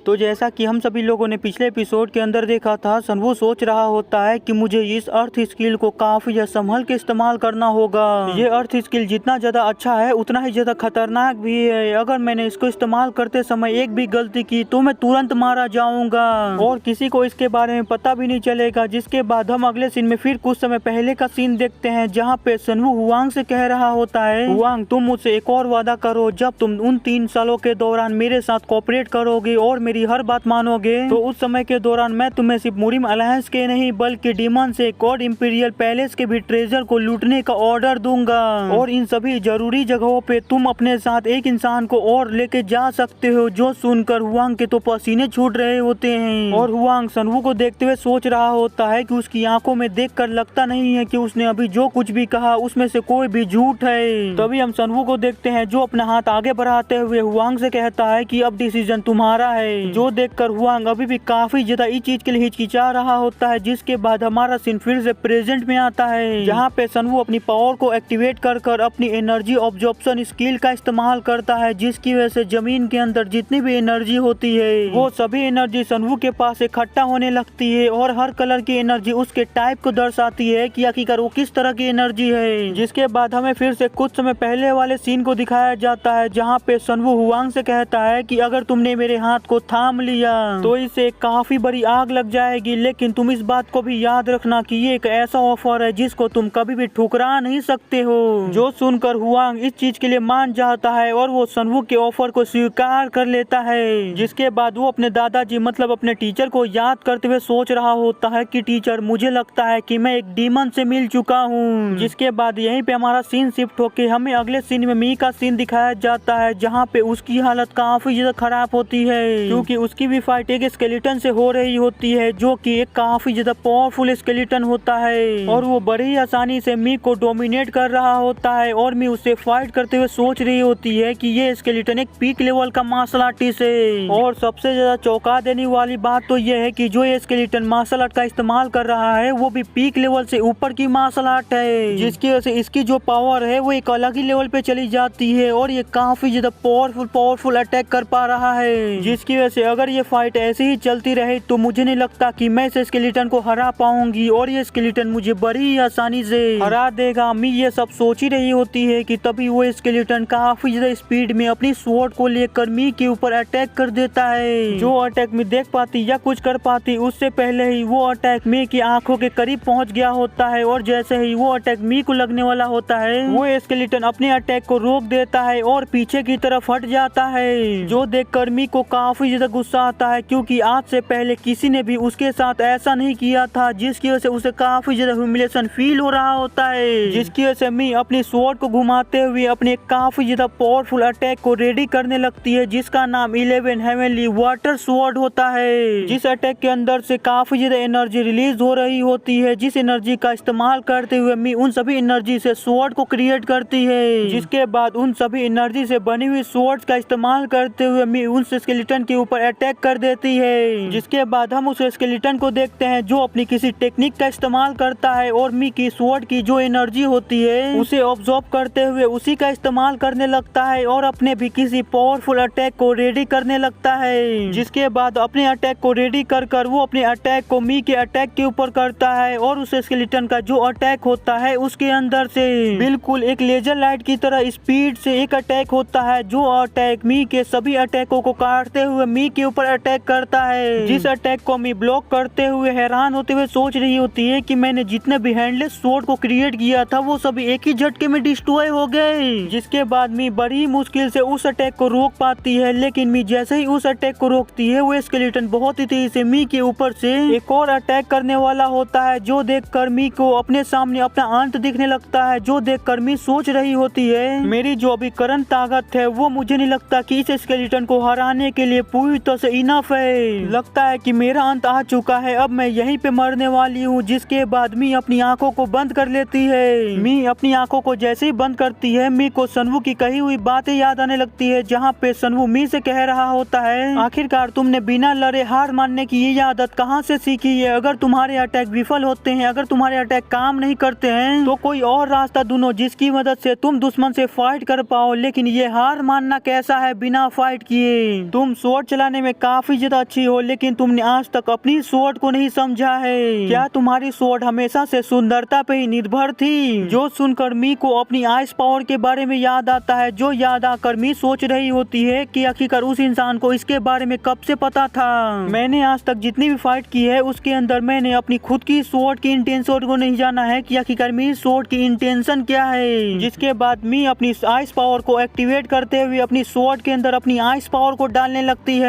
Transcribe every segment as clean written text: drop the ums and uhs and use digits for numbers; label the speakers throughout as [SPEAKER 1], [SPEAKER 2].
[SPEAKER 1] तो जैसा कि हम सभी लोगों ने पिछले एपिसोड के अंदर देखा था, सनवू सोच रहा होता है कि मुझे इस अर्थ स्किल को काफी ज्यादा संभल के इस्तेमाल करना होगा। ये अर्थ स्किल जितना ज्यादा अच्छा है उतना ही ज्यादा खतरनाक भी है। अगर मैंने इसको इस्तेमाल करते समय एक भी गलती की तो मैं तुरंत मारा जाऊंगा और किसी को इसके बारे में पता भी नहीं चलेगा। जिसके बाद हम अगले सीन में फिर कुछ समय पहले का सीन देखते हैं, जहाँ पे सनवू हुआंग से कह रहा होता है, हुआंग तुम मुझसे एक और वादा करो, जब तुम उन 3 सालों के दौरान मेरे साथ कोऑपरेट करोगे और मेरी हर बात मानोगे तो उस समय के दौरान मैं तुम्हें सिर्फ मुरिम अलायंस के नहीं बल्कि डीमन से कोड इंपीरियल पैलेस के भी ट्रेजर को लूटने का ऑर्डर दूंगा और इन सभी जरूरी जगहों पे तुम अपने साथ एक इंसान को और लेके जा सकते हो। जो सुनकर हुआंग के तो पसीने छूट रहे होते हैं और हुआंग सनवू को देखते हुए सोच रहा होता है कि उसकी आंखों में देखकर लगता नहीं है कि उसने अभी जो कुछ भी कहा उसमें से कोई भी झूठ है। तभी हम सनवू को देखते हैं जो अपना हाथ आगे बढ़ाते हुए हुआंग से कहता है कि अब डिसीजन तुम्हारा है। जो देखकर हुआंग अभी भी काफी ज्यादा इस चीज के लिए हिचकिचा रहा होता है। जिसके बाद हमारा सीन फिर से प्रेजेंट में आता है, जहाँ पे सनवू अपनी पावर को एक्टिवेट कर अपनी एनर्जी ऑब्जॉर्प्शन स्किल का इस्तेमाल करता है, जिसकी वजह से जमीन के अंदर जितनी भी एनर्जी होती है वो सभी एनर्जी सनवू के पास इकट्ठा होने लगती है और हर कलर की एनर्जी उसके टाइप को दर्शाती है कि आखिरकार वो किस तरह की एनर्जी है। जिसके बाद हमें फिर से कुछ समय पहले वाले सीन को दिखाया जाता है, जहाँ पे सनवू हुआंग से कहता है कि अगर तुमने मेरे हाथ को थाम लिया तो इससे काफी बड़ी आग लग जाएगी, लेकिन तुम इस बात को भी याद रखना कि ये एक ऐसा ऑफर है जिसको तुम कभी भी ठुकरा नहीं सकते हो। जो सुनकर हुआंग इस चीज के लिए मान जाता है और वो सनवू के ऑफर को स्वीकार कर लेता है। जिसके बाद वो अपने दादाजी मतलब अपने टीचर को याद करते हुए सोच रहा होता है कि टीचर मुझे लगता है कि मैं एक डीमन से मिल चुका हूँ। जिसके बाद यहीं पे हमारा सीन शिफ्ट होके हमें अगले सीन में मी का सीन दिखाया जाता है, जहाँ पे उसकी हालत काफी ज्यादा खराब होती है क्योंकि उसकी भी फाइट एक स्केलेटन से हो रही होती है, जो कि एक काफी ज्यादा पावरफुल स्केलेटन होता है और वो बड़ी ही आसानी से मी को डोमिनेट कर रहा होता है और मी उससे फाइट करते हुए सोच रही होती है कि ये स्केलेटन एक पीक लेवल का मार्शल आर्टिस्ट है। और सबसे ज्यादा चौंका देने वाली बात तो यह है कि जो ये स्केलेटन मार्शल आर्ट का इस्तेमाल कर रहा है वो भी पीक लेवल से ऊपर की मार्शल आर्ट है, जिसकी वजह से इसकी जो पावर है वो एक अलग ही लेवल पे चली जाती है और ये काफी ज्यादा पावरफुल अटैक कर पा रहा है। जिसकी वजह से अगर ये फाइट ऐसी ही चलती रहे तो मुझे नहीं लगता कि मैं इस स्केलेटन को हरा पाऊंगी और ये स्केलेटन मुझे बड़ी आसानी से हरा देगा। मी ये सब सोच ही रही होती है कि तभी वो स्केलेटन काफी ज्यादा स्पीड में अपनी स्वॉर्ड को लेकर मी के ऊपर अटैक कर देता है। जो अटैक मी देख पाती या कुछ कर पाती उससे पहले ही वो अटैक मी की आंखों के करीब पहुंच गया होता है और जैसे ही वो अटैक मी को लगने वाला होता है वो स्केलेटन अपने अटैक को रोक देता है और पीछे की तरफ हट जाता है। जो देखकर मी को काफी ज्यादा गुस्सा आता है क्योंकि आज से पहले किसी ने भी उसके साथ ऐसा नहीं किया था, जिसकी वजह से उसे काफी ज्यादा ह्यूमिलेशन फील हो रहा होता है। जिसकी वजह से मी अपनी स्वॉर्ड को घुमाते हुए अपने काफी ज्यादा पावरफुल अटैक को रेडी करने लगती है, जिसका नाम 11 हेवनली वाटर स्वॉर्ड होता है। जिस अटैक के अंदर से काफी ज्यादा एनर्जी रिलीज हो रही होती है, जिस एनर्जी का इस्तेमाल करते हुए मी उन सभी एनर्जी से स्वॉर्ड को क्रिएट करती है। जिसके बाद उन सभी एनर्जी से बनी हुई स्वॉर्ड्स का इस्तेमाल करते हुए मी उस स्केलेटन के ऊपर अटैक कर देती है। जिसके बाद हम उस स्केलेटन को देखते हैं जो अपनी किसी टेक्निक का इस्तेमाल करता है और मी की स्वॉर्ड की जो एनर्जी होती है उसे ऑब्जॉर्ब करते हुए उसी का इस्तेमाल करने लगता है और अपने भी किसी पावरफुल अटैक को रेडी करने लगता है। जिसके बाद अपने अटैक को रेडी कर वो अपने अटैक को मी के अटैक के ऊपर करता है और उस स्केलेटन का जो अटैक होता है उसके अंदर से बिल्कुल एक लेजर लाइट की तरह स्पीड से एक अटैक होता है, जो अटैक मी के सभी अटैकों को काटते हुए मी के ऊपर अटैक करता है। जिस अटैक को मी ब्लॉक करते हुए हैरान होते हुए सोच रही होती है कि मैंने जितने भी हैंडलेस स्वॉर्ड को क्रिएट किया था वो सभी एक ही झटके में डिस्ट्रॉय हो गए। जिसके बाद मी बड़ी मुश्किल से उस अटैक को रोक पाती है, लेकिन मी जैसे ही उस अटैक को रोकती है वो स्केलेटन बहुत ही तेजी से मी के ऊपर से एक और अटैक करने वाला होता है। जो देखकर मी को अपने सामने अपना अंत दिखने लगता है। जो देखकर मी सोच रही होती है मेरी जो अभी करंट ताकत है वो मुझे नहीं लगता कि इस स्केलेटन को हराने के लिए पूरी तरह से इनफ है। लगता है कि मेरा अंत आ चुका है, अब मैं यहीं पे मरने वाली हूँ। जिसके बाद मी अपनी आंखों को बंद कर लेती है। मी अपनी आंखों को जैसे ही बंद करती है मी को सनवू की कही हुई बातें याद आने लगती है, जहाँ पे सनवू मी से कह रहा होता है आखिरकार तुमने बिना लड़े हार मानने की ये आदत कहाँ से सीखी है। अगर तुम्हारे अटैक विफल होते हैं, अगर तुम्हारे अटैक काम नहीं करते हैं तो कोई और रास्ता ढूंढो जिसकी मदद से तुम दुश्मन से फाइट कर पाओ, लेकिन ये हार मानना कैसा है बिना फाइट किए। तुम स्वॉर्ड चलाने में काफी ज्यादा अच्छी हो, लेकिन तुमने आज तक अपनी स्वॉर्ड को नहीं समझा है। क्या तुम्हारी स्वॉर्ड हमेशा से सुंदरता पे ही निर्भर थी? जो सुनकर मी को अपनी आइस पावर के बारे में याद आता है, जो याद आकर मी सोच रही होती है कि आखिरकार उस इंसान को इसके बारे में कब से पता था। मैंने आज तक जितनी भी फाइट की है उसके अंदर मैंने अपनी खुद की स्वॉर्ड की इंटेंशन को नहीं जाना है कि आखिरकार मेरी स्वॉर्ड की इंटेंशन क्या है। जिसके बाद मी अपनी आइस पावर को एक्टिवेट करते हुए अपनी स्वॉर्ड के अंदर अपनी आइस पावर को डालने लगती है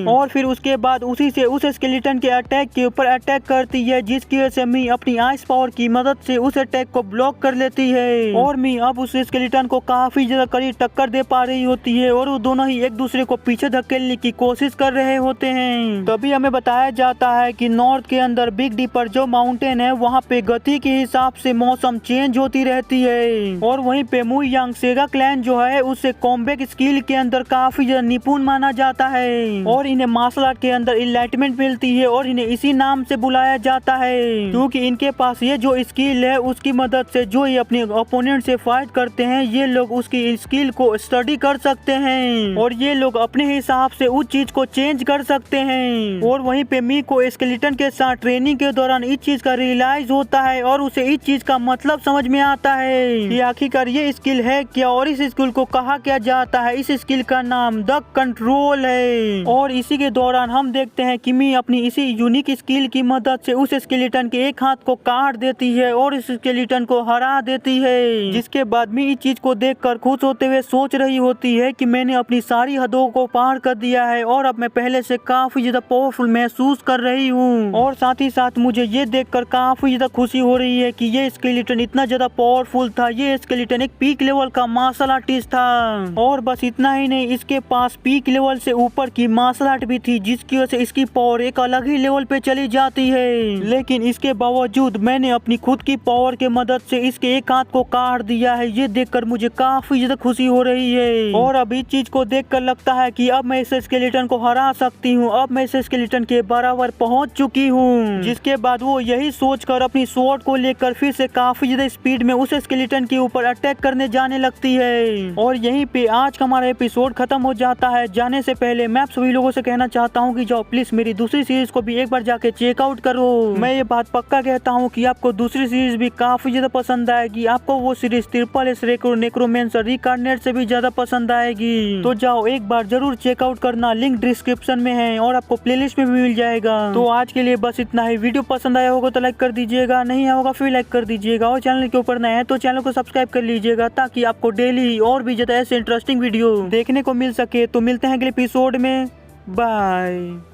[SPEAKER 1] और फिर उसके बाद उसी से उस स्केलेटन के अटैक के ऊपर अटैक करती है, जिसकी वजह से मी अपनी आइस पावर की मदद से उस अटैक को ब्लॉक कर लेती है और मी अब उस स्केलेटन को काफी ज्यादा कड़ी टक्कर दे पा रही होती है और वो दोनों ही एक दूसरे को पीछे धकेलने की कोशिश कर रहे होते हैं। तभी हमें बताया जाता है कि नॉर्थ के अंदर बिग डीपर जो माउंटेन है वहाँ पे गति के हिसाब से मौसम चेंज होती रहती है और वहीं पे मुई यांग सेगा क्लैन जो है उससे कॉम्बैट स्किल के अंदर काफी ज्यादा निपुण माना जाता है और इन्हें मार्शल आर्ट के अंदर इनलाइटमेंट मिलती है और इन्हें इसी नाम से बुलाया जाता है क्योंकि इनके पास ये जो स्किल है उसकी मदद से जो ये अपने ओपोनेंट से फाइट करते हैं ये लोग उसकी स्किल को स्टडी कर सकते हैं और ये लोग अपने हिसाब से उस चीज को चेंज कर सकते हैं। और वहीं पे मी को स्केलेटन के साथ ट्रेनिंग के दौरान इस चीज का रियलाइज होता है और उसे इस चीज का मतलब समझ में आता है कि आखिरकार ये स्किल है क्या और इस स्किल को कहा क्या जाता है। इस स्किल का नाम द कंट्रोल है और इसी के दौरान हम देखते हैं कि मी अपनी इसी यूनिक स्किल की मदद से उस स्केलेटन के एक हाथ को काट देती है और इस स्केलेटन को हरा देती है। जिसके बाद मी इस चीज को देखकर खुश होते हुए सोच रही होती है कि मैंने अपनी सारी हदों को पार कर दिया है और अब मैं पहले से काफी ज्यादा पावरफुल महसूस कर रही हूँ और साथ ही साथ मुझे ये देखकर काफी ज्यादा खुशी हो रही है कि ये स्केलेटन इतना ज्यादा पावरफुल था। ये स्केलेटन एक पीक लेवल का मार्शल आर्टिस्ट था और बस इतना ही नहीं, इसके पास पीक लेवल से ऊपर की मार्शल आर्ट भी थी जिसकी वजह से इसकी पावर एक अलग ही लेवल पे चली जाती है। लेकिन इसके बावजूद मैंने अपनी खुद की पावर के मदद से इसके एक हाथ को काट दिया है। ये देखकर मुझे काफी ज्यादा खुशी हो रही है और अब इस चीज को देखकर लगता है कि अब मैं इस स्केलेटन को हरा सकती हूँ, अब मैं इस स्केलेटन के बराबर पहुंच चुकी हूँ। जिसके बाद वो यही सोचकर अपनी स्वॉर्ड को लेकर फिर से काफी ज्यादा स्पीड में उस स्केलेटन के ऊपर अटैक करने जाने लगती है और यहीं पे आज का हमारा एपिसोड खत्म हो जाता है। जाने से पहले मैं आप सभी लोगों से कहना चाहता हूँ कि जाओ प्लीज मेरी दूसरी सीरीज को भी एक बार जाके चेकआउट करो। मैं ये बात पक्का कहता हूँ कि आपको दूसरी सीरीज भी काफी ज्यादा पसंद आएगी। आपको वो सीरीज ट्रिपल एस नेक्रोमैंसर रीकार्नेट से भी ज्यादा पसंद आएगी। तो जाओ एक बार जरूर चेकआउट करना, लिंक डिस्क्रिप्शन में है और आपको प्लेलिस्ट में भी मिल जाएगा। तो आज के लिए बस इतना ही। वीडियो पसंद आया होगा तो लाइक कर दीजिएगा, नहीं आया होगा फिर लाइक कर दीजिएगा और चैनल के ऊपर नए हैं तो चैनल को सब्सक्राइब कर लीजिएगा ताकि आपको डेली और भी ज्यादा ऐसे इंटरेस्टिंग वीडियो देखने को मिल सके। तो मिलते हैं अगले एपिसोड में, बाय।